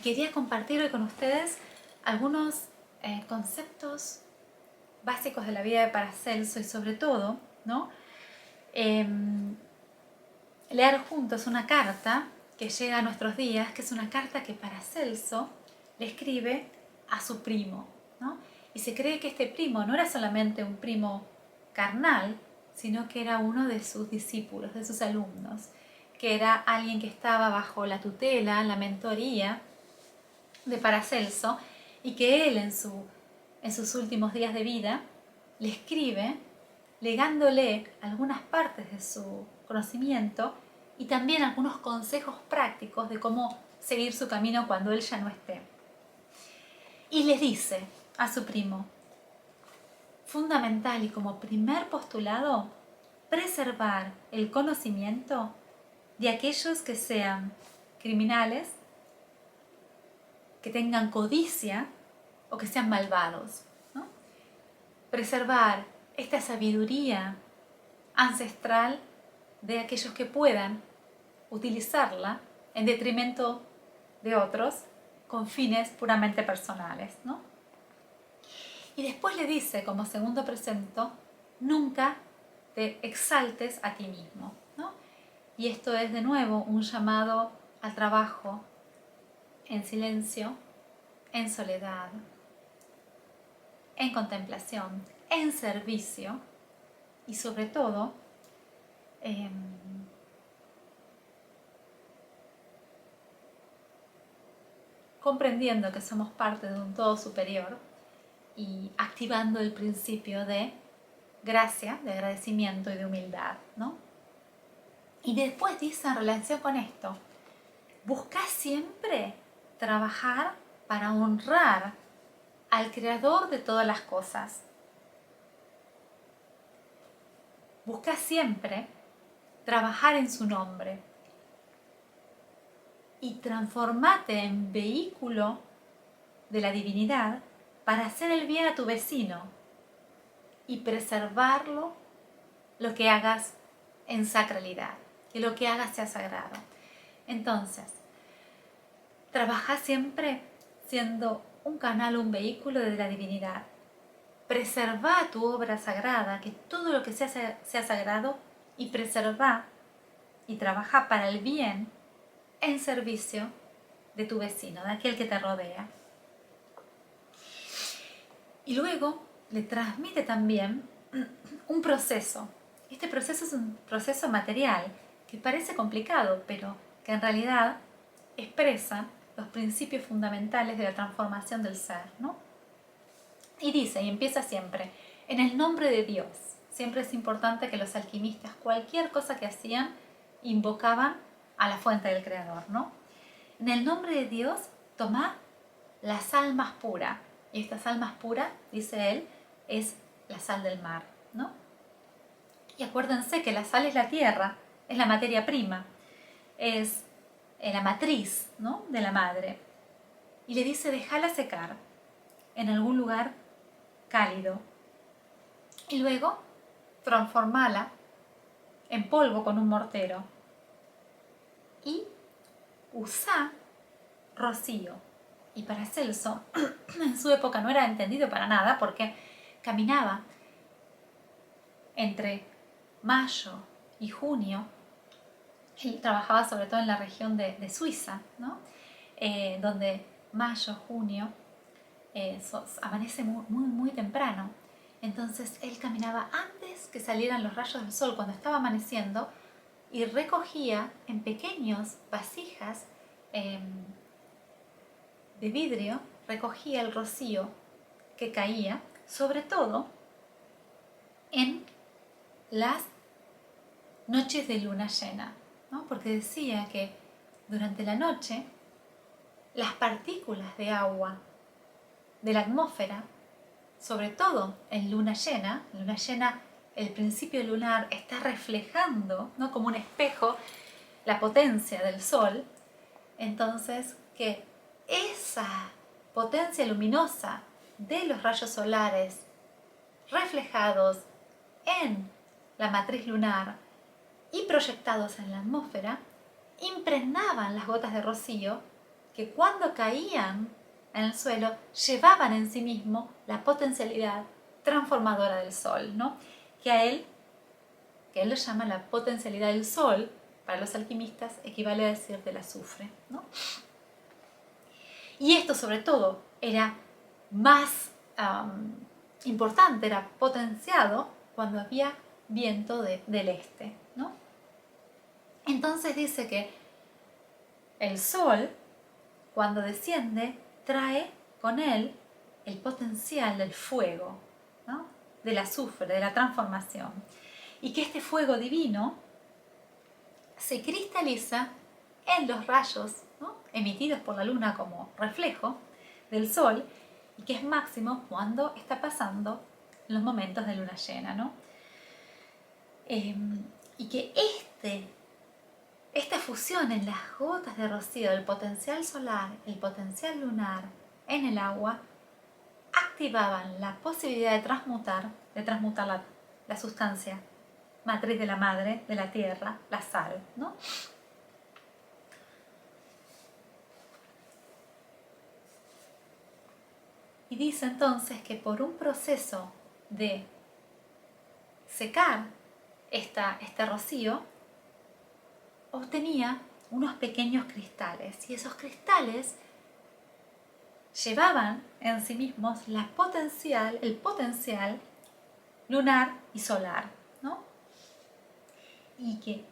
quería compartir hoy con ustedes algunos conceptos básicos de la vida de Paracelso y sobre todo, ¿no? Leer juntos una carta que llega a nuestros días, que es una carta que Paracelso le escribe a su primo, ¿no? Y se cree que este primo no era solamente un primo carnal, sino que era uno de sus discípulos, de sus alumnos, que era alguien que estaba bajo la tutela, la mentoría de Paracelso, y que él en sus últimos días de vida le escribe legándole algunas partes de su conocimiento y también algunos consejos prácticos de cómo seguir su camino cuando él ya no esté. Y les dice a su primo: fundamental y como primer postulado, preservar el conocimiento de aquellos que sean criminales, que tengan codicia o que sean malvados, ¿no? Preservar esta sabiduría ancestral de aquellos que puedan utilizarla en detrimento de otros con fines puramente personales, ¿no? Y después le dice, como segundo precepto, nunca te exaltes a ti mismo, ¿no? Y esto es de nuevo un llamado al trabajo en silencio, en soledad, en contemplación, en servicio y sobre todo comprendiendo que somos parte de un todo superior y activando el principio de gracia, de agradecimiento y de humildad, ¿no? Y después dice en relación con esto: busca siempre trabajar para honrar al creador de todas las cosas. Busca siempre trabajar en su nombre y transformate en vehículo de la divinidad para hacer el bien a tu vecino y preservarlo, lo que hagas en sacralidad, que lo que hagas sea sagrado. Entonces, trabaja siempre siendo un canal, un vehículo de la divinidad. Preserva tu obra sagrada, que todo lo que sea sagrado, y preserva y trabaja para el bien en servicio de tu vecino, de aquel que te rodea. Y luego le transmite también un proceso. Este proceso es un proceso material que parece complicado, pero que en realidad expresa los principios fundamentales de la transformación del ser, ¿no? Y dice, y empieza siempre, en el nombre de Dios. Siempre es importante que los alquimistas, cualquier cosa que hacían, invocaban a la fuente del Creador, ¿no? En el nombre de Dios, toma la sal más pura. Y esta sal más pura, dice él, es la sal del mar, ¿no? Y acuérdense que la sal es la tierra, es la materia prima, es la matriz, ¿no?, de la madre. Y le dice, déjala secar en algún lugar cálido. Y luego transformala en polvo con un mortero. Y usa rocío. Y Paracelso en su época no era entendido para nada porque caminaba entre mayo y junio. Él trabajaba sobre todo en la región de Suiza, ¿no? Donde mayo, junio amanece muy temprano. Entonces él caminaba antes que salieran los rayos del sol, cuando estaba amaneciendo, y recogía en pequeñas vasijas de vidrio, recogía el rocío que caía, sobre todo en las noches de luna llena, ¿no? Porque decía que durante la noche las partículas de agua de la atmósfera, sobre todo en luna llena, el principio lunar está reflejando, ¿no?, como un espejo, la potencia del sol. Entonces, que esa potencia luminosa de los rayos solares reflejados en la matriz lunar y proyectados en la atmósfera impregnaban las gotas de rocío que cuando caían en el suelo llevaban en sí mismo la potencialidad transformadora del sol, ¿no? Que él lo llama la potencialidad del sol, para los alquimistas equivale a decir del azufre, ¿no? Y esto sobre todo era más importante, era potenciado cuando había viento del este, ¿no? Entonces dice que el sol, cuando desciende, trae con él el potencial del fuego, ¿no? Del azufre, de la transformación. Y que este fuego divino se cristaliza en los rayos, ¿no? Emitidos por la luna como reflejo del sol, y que es máximo cuando está pasando los momentos de luna llena, ¿no? Y que esta fusión en las gotas de rocío del potencial solar, el potencial lunar en el agua, activaban la posibilidad de transmutar la sustancia matriz de la madre, de la tierra, la sal, ¿no? Y dice entonces que por un proceso de secar este rocío, obtenía unos pequeños cristales, y esos cristales llevaban en sí mismos el potencial lunar y solar, ¿no? Y que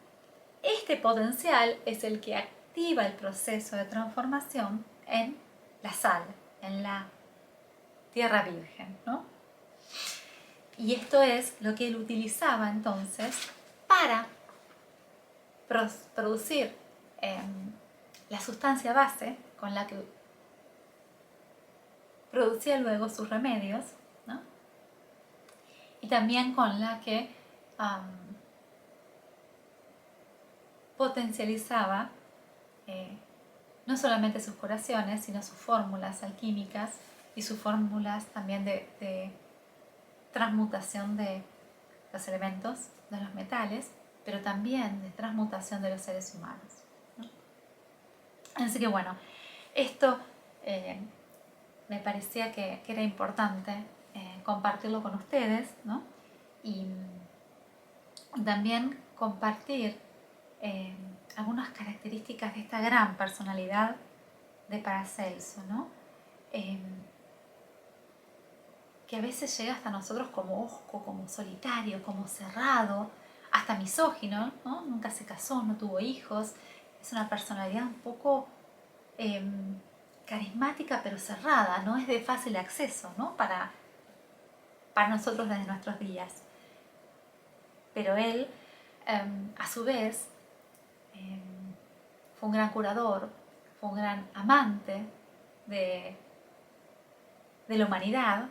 este potencial es el que activa el proceso de transformación en la sal, en la tierra virgen, ¿no? Y esto es lo que él utilizaba entonces para producir la sustancia base con la que producía luego sus remedios, ¿no? Y también con la que potencializaba no solamente sus curaciones, sino sus fórmulas alquímicas y sus fórmulas también de transmutación de los elementos, de los metales, pero también de transmutación de los seres humanos, ¿no? Así que bueno, esto me parecía que era importante compartirlo con ustedes, ¿no? Y también compartir algunas características de esta gran personalidad de Paracelso, ¿no? Que a veces llega hasta nosotros como hosco, como solitario, como cerrado, hasta misógino, ¿no? Nunca se casó, no tuvo hijos, es una personalidad un poco carismática pero cerrada, no es de fácil acceso, ¿no? Para nosotros desde nuestros días. Pero él, a su vez, fue un gran curador, fue un gran amante de la humanidad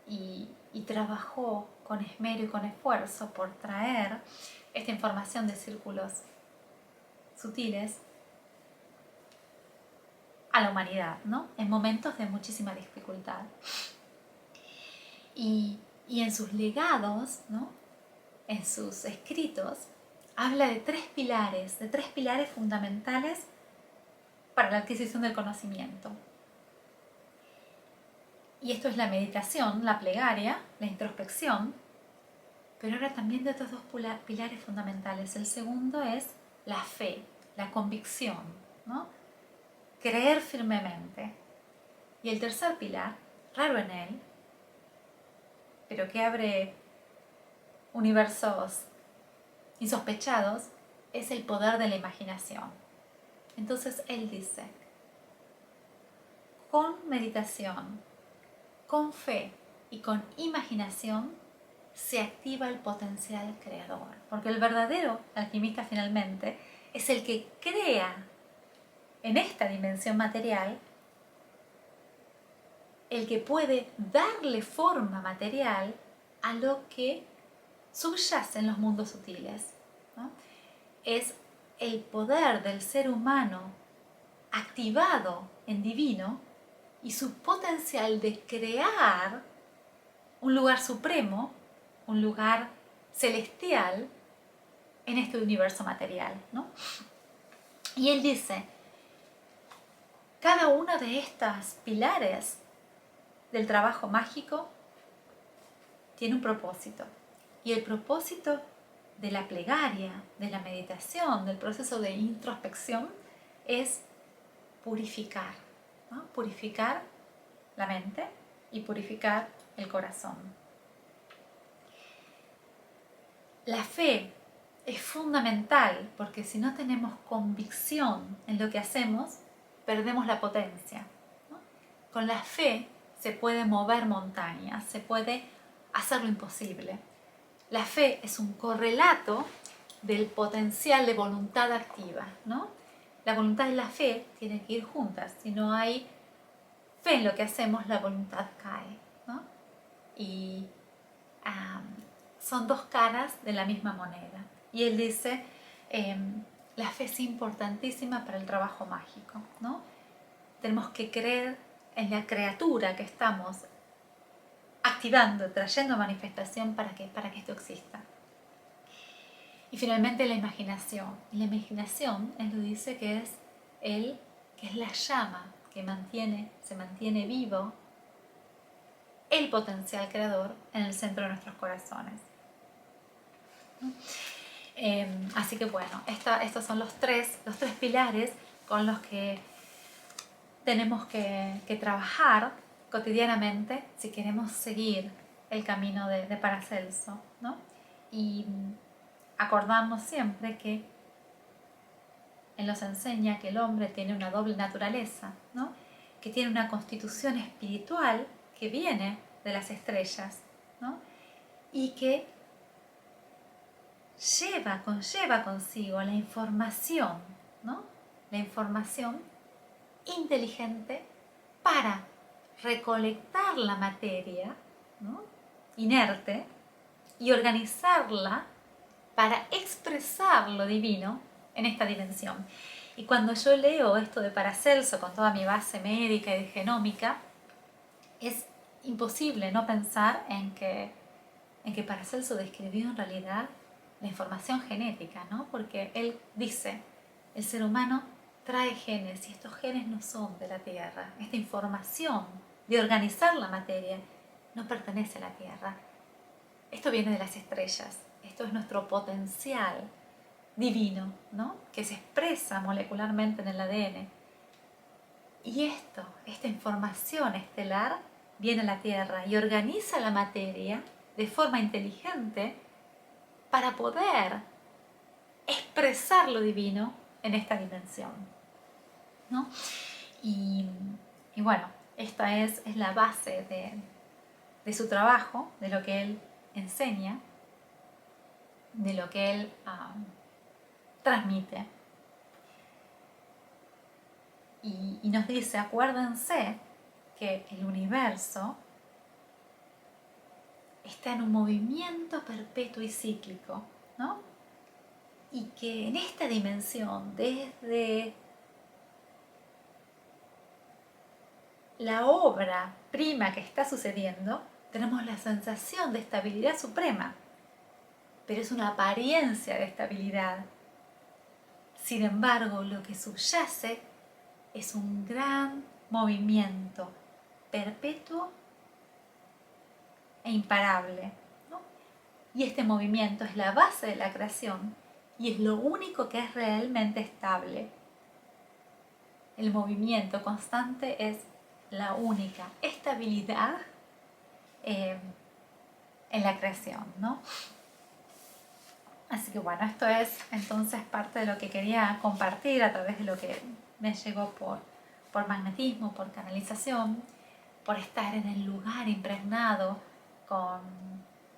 y trabajó con esmero y con esfuerzo por traer esta información de círculos sutiles a la humanidad, ¿no? En momentos de muchísima dificultad. Y en sus legados, ¿no? En sus escritos, habla de tres pilares fundamentales para la adquisición del conocimiento. Y esto es la meditación, la plegaria, la introspección, pero ahora también de otros dos pilares fundamentales. El segundo es la fe, la convicción, ¿no? Creer firmemente. Y el tercer pilar, raro en él, pero que abre universos insospechados, es el poder de la imaginación. Entonces él dice, con meditación, con fe y con imaginación se activa el potencial creador, porque el verdadero alquimista finalmente es el que crea en esta dimensión material, el que puede darle forma material a lo que subyace en los mundos sutiles, ¿no? Es el poder del ser humano activado en divino y su potencial de crear un lugar supremo, un lugar celestial en este universo material, ¿no? Y él dice, Cada uno de estos pilares del trabajo mágico tiene un propósito. Y el propósito de la plegaria, de la meditación, del proceso de introspección es purificar, ¿no? Purificar la mente y purificar el corazón. La fe es fundamental porque si no tenemos convicción en lo que hacemos, perdemos la potencia, ¿no? Con la fe se puede mover montañas, se puede hacer lo imposible. La fe es un correlato del potencial de voluntad activa, ¿no? La voluntad y la fe tienen que ir juntas. Si no hay fe en lo que hacemos, la voluntad cae, ¿no? Y son dos caras de la misma moneda. Y él dice, la fe es importantísima para el trabajo mágico, ¿no? Tenemos que creer en la criatura que estamos activando, trayendo a manifestación para que esto exista. Y finalmente la imaginación. Y la imaginación, él lo dice que es la llama que se mantiene vivo el potencial creador en el centro de nuestros corazones. Así que bueno, estos son los tres pilares con los que tenemos que trabajar cotidianamente si queremos seguir el camino de Paracelso, ¿no? Y acordamos siempre que él nos enseña que el hombre tiene una doble naturaleza, ¿no? Que tiene una constitución espiritual que viene de las estrellas, ¿no? Y que conlleva consigo la información, ¿no? La información inteligente para recolectar la materia, ¿no? Inerte y organizarla para expresar lo divino en esta dimensión. Y cuando yo leo esto de Paracelso con toda mi base médica y de genómica, es imposible no pensar en que Paracelso describió en realidad la información genética, ¿no? Porque él dice, el ser humano trae genes y estos genes no son de la Tierra. Esta información de organizar la materia no pertenece a la Tierra. Esto viene de las estrellas. Esto es nuestro potencial divino, ¿no? Que se expresa molecularmente en el ADN. Y esta información estelar viene a la Tierra y organiza la materia de forma inteligente para poder expresar lo divino en esta dimensión, ¿no? Y bueno, esta es la base de su trabajo, de lo que él enseña, de lo que él transmite. Y nos dice, acuérdense que el universo está en un movimiento perpetuo y cíclico, ¿no? Y que en esta dimensión, desde la obra prima que está sucediendo, tenemos la sensación de estabilidad suprema, pero es una apariencia de estabilidad. Sin embargo, lo que subyace es un gran movimiento perpetuo e imparable, ¿no? Y este movimiento es la base de la creación y es lo único que es realmente estable. El movimiento constante es la única estabilidad en la creación, ¿no? Así que bueno, esto es entonces parte de lo que quería compartir a través de lo que me llegó por magnetismo, por canalización, por estar en el lugar impregnado con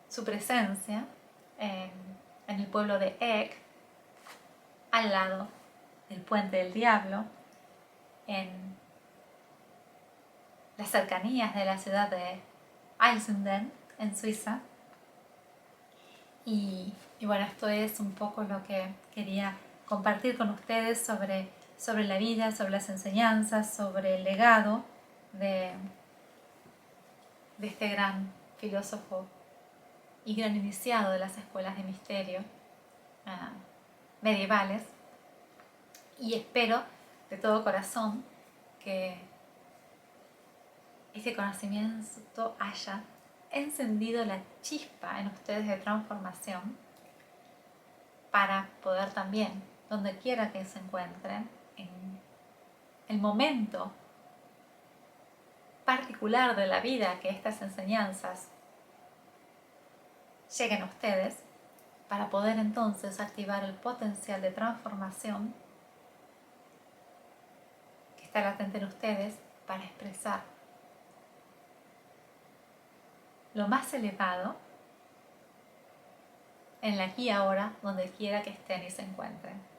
su presencia en el pueblo de Eck, al lado del Puente del Diablo, en las cercanías de la ciudad de Einsiedeln, en Suiza. Y bueno, esto es un poco lo que quería compartir con ustedes sobre la vida, sobre las enseñanzas, sobre el legado de este gran filósofo y gran iniciado de las escuelas de misterio medievales. Y espero de todo corazón que ese conocimiento haya encendido la chispa en ustedes de transformación para poder también, donde quiera que se encuentren, en el momento particular de la vida que estas enseñanzas lleguen a ustedes, para poder entonces activar el potencial de transformación que está latente en ustedes para expresar lo más elevado en la aquí y ahora, donde quiera que estén y se encuentren.